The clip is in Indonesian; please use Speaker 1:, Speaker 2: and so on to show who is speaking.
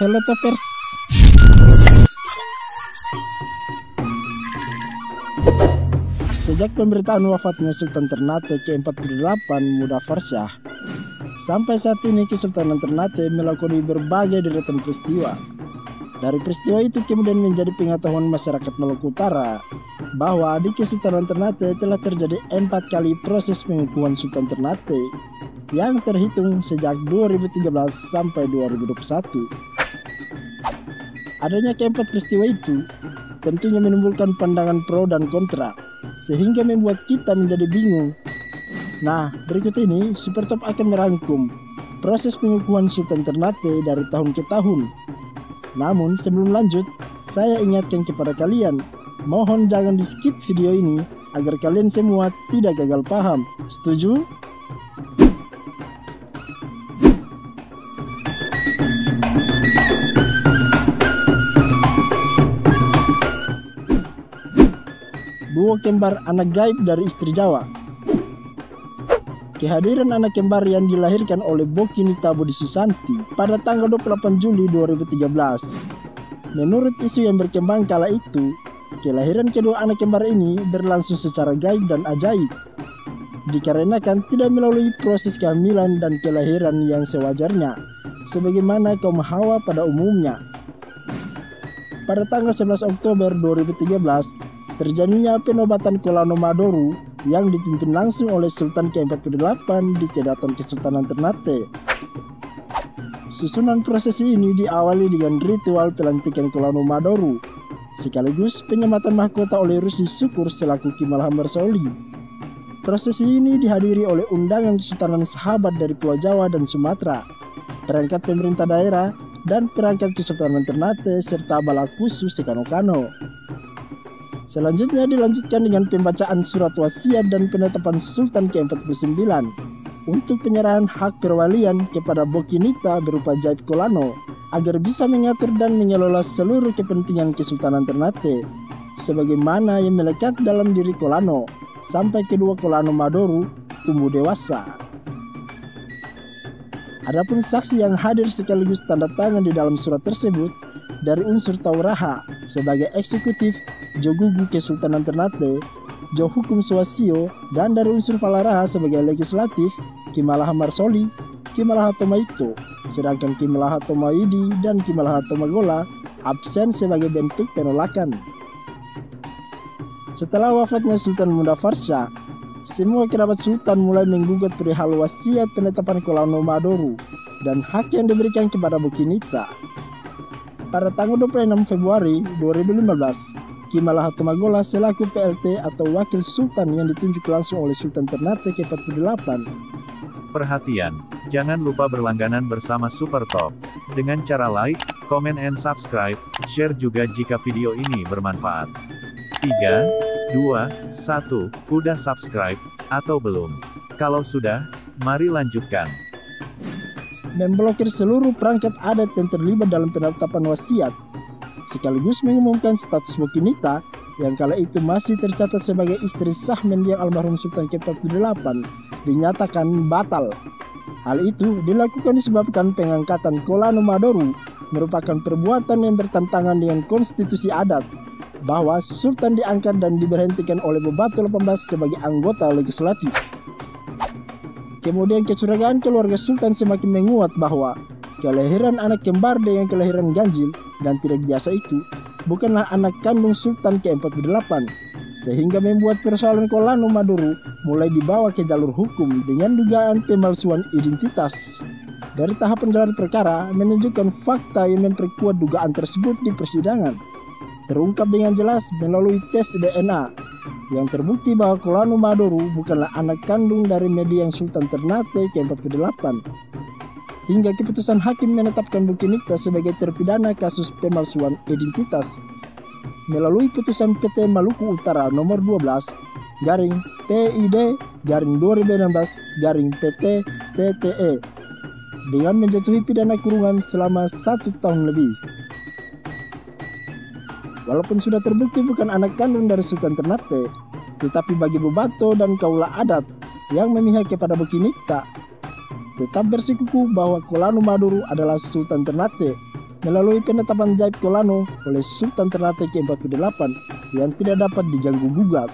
Speaker 1: Hello Topers. Sejak pemberitaan wafatnya Sultan Ternate ke-48 Mudafarsyah, sampai saat ini Kesultanan Ternate melakoni berbagai deretan peristiwa. Dari peristiwa itu kemudian menjadi pengetahuan masyarakat Maluku Utara bahwa di Kesultanan Ternate telah terjadi 4 kali proses pengukuhan Sultan Ternate yang terhitung sejak 2013 sampai 2021. Adanya keempat peristiwa itu tentunya menimbulkan pandangan pro dan kontra, sehingga membuat kita menjadi bingung. Nah, berikut ini Supertop akan merangkum proses pengukuhan Sultan Ternate dari tahun ke tahun. Namun sebelum lanjut, saya ingatkan kepada kalian, mohon jangan di skip video ini agar kalian semua tidak gagal paham. Setuju? Duo kembar anak gaib dari istri Jawa. Kehadiran anak kembar yang dilahirkan oleh Bokinita Budi Susanti pada tanggal 28 Juli 2013. Menurut isu yang berkembang kala itu, kelahiran kedua anak kembar ini berlangsung secara gaib dan ajaib, dikarenakan tidak melalui proses kehamilan dan kelahiran yang sewajarnya, sebagaimana kaum Hawa pada umumnya. Pada tanggal 11 Oktober 2013, terjadinya penobatan Kolano Madoru yang dipimpin langsung oleh Sultan ke-48 di Kedaton Kesultanan Ternate. Susunan prosesi ini diawali dengan ritual pelantikan Kolano Madoru, sekaligus penyematan mahkota oleh Rusdi Syukur selaku Ki Malhambar Soli. Prosesi ini dihadiri oleh undangan Kesultanan Sahabat dari Pulau Jawa dan Sumatera, perangkat pemerintah daerah, dan perangkat Kesultanan Ternate serta Balakusu Sekano-Kano. Selanjutnya dilanjutkan dengan pembacaan surat wasiat dan penetapan Sultan ke-49 untuk penyerahan hak perwalian kepada Bokinita berupa Jaib Kolano agar bisa mengatur dan mengelola seluruh kepentingan Kesultanan Ternate sebagaimana yang melekat dalam diri Kolano sampai kedua Kolano Madoru tumbuh dewasa. Adapun saksi yang hadir sekaligus tanda tangan di dalam surat tersebut dari unsur Tauraha sebagai eksekutif Jogugu Kesultanan Ternate, Jo Hukum Swasio, dan dari unsur Falaraha sebagai legislatif Ki Malhambar Soli, Ki Malahattomaito, sedangkan Ki Malahattomaidi dan Ki Malahattomagola absen sebagai bentuk penolakan. Setelah wafatnya Sultan Mudafarsyah, semua kerabat Sultan mulai menggugat perihal wasiat penetapan Kolano Madoru dan hak yang diberikan kepada Bokinita. Pada tanggal 26 Februari 2015, Ki Malahattomagola selaku PLT atau Wakil Sultan yang ditunjuk langsung oleh Sultan Ternate ke-48.
Speaker 2: Perhatian, jangan lupa berlangganan bersama Supertop dengan cara like, comment and subscribe, share juga jika video ini bermanfaat. 3, 2, 1, udah subscribe, atau belum? Kalau sudah, mari lanjutkan.
Speaker 1: Memblokir seluruh perangkat adat yang terlibat dalam penetapan wasiat, sekaligus mengumumkan status Bokinita yang kala itu masih tercatat sebagai istri sah mendiang almarhum Sultan ke-48 dinyatakan batal. Hal itu dilakukan disebabkan pengangkatan Kolano Madoru merupakan perbuatan yang bertentangan dengan konstitusi adat, bahwa Sultan diangkat dan diberhentikan oleh Bebatu 18 sebagai anggota legislatif. Kemudian kecurigaan keluarga Sultan semakin menguat bahwa kelahiran anak kembar dengan kelahiran ganjil dan tidak biasa itu bukanlah anak kandung Sultan ke-48, sehingga membuat persoalan Kolano Madoru mulai dibawa ke jalur hukum dengan dugaan pemalsuan identitas. Dari tahapan gelar perkara menunjukkan fakta yang memperkuat dugaan tersebut di persidangan. Terungkap dengan jelas melalui tes DNA yang terbukti bahwa Kolano Madoru bukanlah anak kandung dari mendiang Sultan Ternate ke-48. Hingga keputusan hakim menetapkan Bokinita sebagai terpidana kasus pemalsuan identitas melalui putusan PT Maluku Utara nomor 12 garing PID garing 2016 garing PT TTE dengan menjatuhi pidana kurungan selama 1 tahun lebih. Walaupun sudah terbukti bukan anak kandung dari Sultan Ternate, tetapi bagi Bobato dan kaula adat yang memihak kepada Bokinita tetap bersikukuh bahwa Kolano Madoru adalah Sultan Ternate melalui penetapan Jaip Tolano oleh Sultan Ternate ke-48 yang tidak dapat diganggu gugat.